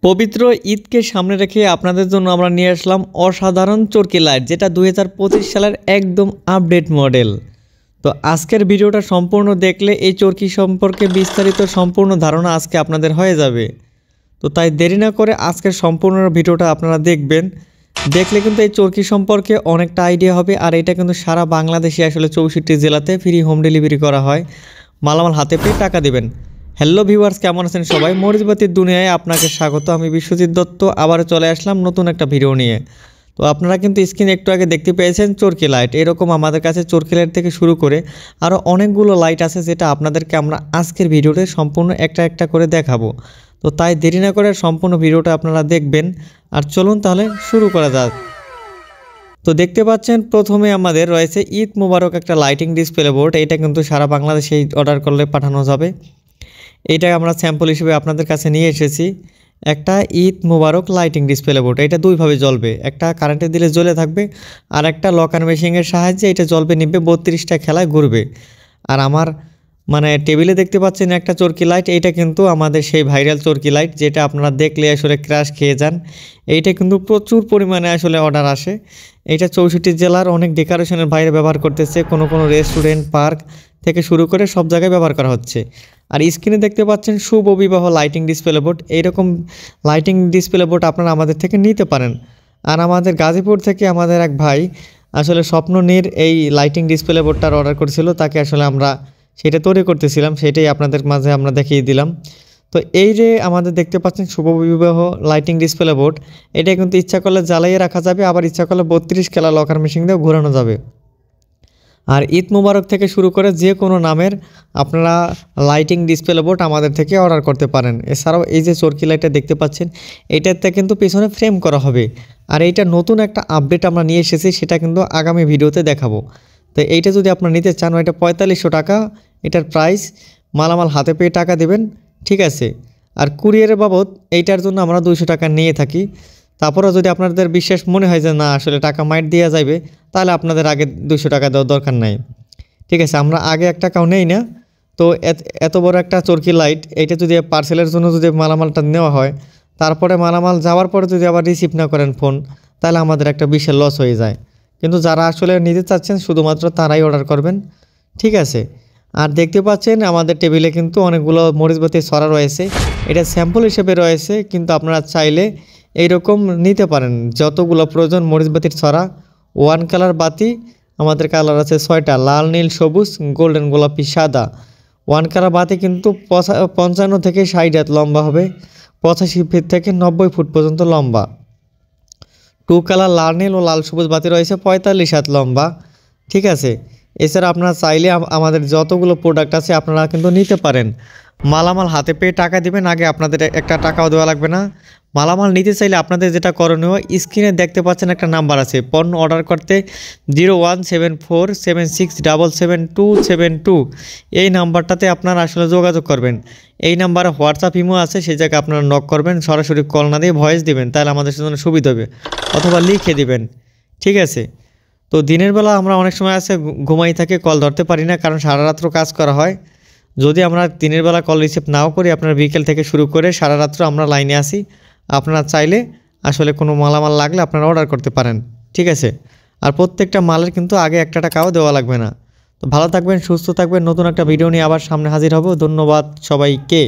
পবিত্র ঈদকে সামনে রেখে আপনাদের জন্য আমরা নিয়ে আসলাম অসাধারণ চরকি লাইট, যেটা 2025 সালের একদম আপডেট মডেল। তো আজকের ভিডিওটা সম্পূর্ণ দেখলে এই চরকি সম্পর্কে বিস্তারিত সম্পূর্ণ ধারণা আজকে আপনাদের হয়ে যাবে। তো তাই দেরি না করে আজকের সম্পূর্ণ ভিডিওটা আপনারা দেখবেন। দেখলে কিন্তু এই চরকি সম্পর্কে অনেকটা আইডিয়া হবে। আর এটা কিন্তু সারা বাংলাদেশে আসলে 64 জেলাতে ফ্রি হোম ডেলিভারি করা হয়। মালামাল হাতে পেয়ে টাকা দেবেন। হ্যালো ভিউয়ার্স, কেমন আছেন সবাই? মরিচবাতির দুনিয়ায় আপনাকে স্বাগত। আমি বিশ্বজিৎ দত্ত আবার চলে আসলাম নতুন একটা ভিডিও নিয়ে। তো আপনারা কিন্তু স্ক্রিনে একটু আগে দেখতে পেয়েছেন চরকি লাইট। এরকম আমাদের কাছে চরকি লাইট থেকে শুরু করে আরও অনেকগুলো লাইট আছে, যেটা আপনাদেরকে আমরা আজকের ভিডিওতে সম্পূর্ণ একটা একটা করে দেখাবো। তো তাই দেরি না করে সম্পূর্ণ ভিডিওটা আপনারা দেখবেন। আর চলুন তাহলে শুরু করা যাক। তো দেখতে পাচ্ছেন প্রথমে আমাদের রয়েছে ঈদ মোবারক একটা লাইটিং ডিসপ্লে বোর্ড। এটা কিন্তু সারা বাংলাদেশে অর্ডার করলে পাঠানো যাবে। এইটা আমরা স্যাম্পল হিসেবে আপনাদের কাছে নিয়ে এসেছি। একটা ঈদ মোবারক লাইটিং ডিসপ্লে বোর্ড, এটা দুইভাবে জ্বলবে। একটা কারেন্টে দিলে জ্বলে থাকবে, আর একটা লকার মেশিনের সাহায্যে এটা জ্বলবে, নিবে 32টা খেলায় ঘুরবে। আর আমার টেবিলে দেখতে পাচ্ছেন একটা চরকি লাইট। এইটা কিন্তু আমাদের সেই ভাইরাল চরকি লাইট, যেটা আপনারা দেখলে আসলে ক্র্যাশ খেয়ে যান। এইটা কিন্তু প্রচুর পরিমাণে আসলে অর্ডার আসে। এইটা 64 জেলার অনেক ডেকোরেশনের বাইরে ব্যবহার করতেছে, কোনো রেস্টুরেন্ট, পার্ক থেকে শুরু করে সব জায়গায় ব্যবহার করা হচ্ছে। আর স্ক্রিনে দেখতে পাচ্ছেন শুভ বিবাহ লাইটিং ডিসপ্লে বোর্ড। এইরকম লাইটিং ডিসপ্লে বোর্ড আপনারা আমাদের থেকে নিতে পারেন। আর আমাদের গাজীপুর থেকে আমাদের এক ভাই আসলে স্বপ্ননীর এই লাইটিং ডিসপ্লে বোর্ডটার অর্ডার করেছিল, তাকে আসলে আমরা সেটা তৈরি করতেছিলাম, সেটাই আপনাদের মাঝে আমরা দেখিয়ে দিলাম। তো এই যে আমাদের দেখতে পাচ্ছেন শুভ বিবাহ লাইটিং ডিসপ্লে বোর্ড, এটা কিন্তু ইচ্ছা করলে জ্বালিয়ে রাখা যাবে, আবার ইচ্ছা করলে 32 খেলা লকার মেশিন দিয়েও ঘোরানো যাবে। আর ঈদ মোবারক থেকে শুরু করে যে কোনো নামের আপনারা লাইটিং ডিসপ্লে বোর্ড আমাদের থেকে অর্ডার করতে পারেন। এছাড়াও এই যে চরকি লাইটটা দেখতে পাচ্ছেন, এইটাতে কিন্তু পিছনে ফ্রেম করা হবে। আর এইটা নতুন একটা আপডেট আমরা নিয়ে এসেছি, সেটা কিন্তু আগামী ভিডিওতে দেখাবো। তো এইটা যদি আপনারা নিতে চান, এটা 4500 টাকা এটার প্রাইস। মালামাল হাতে পেয়ে টাকা দেবেন, ঠিক আছে। আর কুরিয়ারের বাবদ এইটার জন্য আমরা 200 টাকা নিয়ে থাকি। তারপরেও যদি আপনাদের বিশ্বাস মনে হয় যে না আসলে টাকা মাইট দেওয়া যাবে, তাহলে আপনাদের আগে 200 টাকা দেওয়ার দরকার নাই, ঠিক আছে। আমরা আগে 1 টাকাও নেই না। তো এত বড় একটা চরকি লাইট, এইটা যদি পার্সেলের জন্য যদি মালামালটা নেওয়া হয়, তারপরে মালামাল যাওয়ার পরে যদি আবার রিসিভ না করেন ফোন, তাহলে আমাদের একটা বিশাল লস হয়ে যায়। কিন্তু যারা আসলে নিতে চাচ্ছেন শুধুমাত্র তারাই অর্ডার করবেন, ঠিক আছে। আর দেখতে পাচ্ছেন আমাদের টেবিলে কিন্তু অনেকগুলো মরিচবাতির ছড়া রয়েছে। এটা স্যাম্পল হিসেবে রয়েছে, কিন্তু আপনারা চাইলে এইরকম নিতে পারেন যতগুলো প্রয়োজন মরিচবাতির ছড়া। ওয়ান কালার বাতি আমাদের কালার আছে 6টা, লাল, নীল, সবুজ, গোল্ডেন, গোলাপি, সাদা। ওয়ান কালার বাতি কিন্তু 55 থেকে 60 হাত লম্বা হবে, 85 ফিট থেকে 90 ফুট পর্যন্ত লম্বা। 2 কালার লাল, নীল ও লাল সবুজ বাতি রয়েছে 45 হাত লম্বা, ঠিক আছে। এছাড়া আপনারা চাইলে আমাদের যতগুলো প্রোডাক্ট আছে আপনারা কিন্তু নিতে পারেন। মালামাল হাতে পেয়ে টাকা দিবেন, আগে আপনাদের 1 টাকাও দেওয়া লাগবে না। মালামাল নিতে চাইলে আপনাদের যেটা করণীয়, স্ক্রিনে দেখতে পাচ্ছেন একটা নাম্বার আছে পণ্য অর্ডার করতে, 017476777272। এই নাম্বারটাতে আপনারা আসলে যোগাযোগ করবেন। এই নাম্বারে হোয়াটসঅ্যাপ ইমো আছে, সেই জায়গায় আপনারা নক করবেন, সরাসরি কল না দিয়ে ভয়েস দিবেন, তাহলে আমাদের জন্য সুবিধা হবে, অথবা লিখে দিবেন, ঠিক আছে। তো দিনের বেলা আমরা অনেক সময় আছে ঘুমাই থাকি, কল ধরতে পারি না, কারণ সারা রাত্র কাজ করা হয়। যদি আমরা দিনের বেলা কল রিসিভ নাও করি, আপনারা বিকেল থেকে শুরু করে সারা রাত্র আমরা লাইনে আসি। আপনারা চাইলে আসলে কোনো মালামাল লাগলে আপনারা অর্ডার করতে পারেন, ঠিক আছে। আর প্রত্যেকটা মালের কিন্তু আগে 1 টাকাও দেওয়া লাগবে না। তো ভালো থাকবেন, সুস্থ থাকবেন। নতুন একটা ভিডিও নিয়ে আবার সামনে হাজির হব। ধন্যবাদ সবাইকে।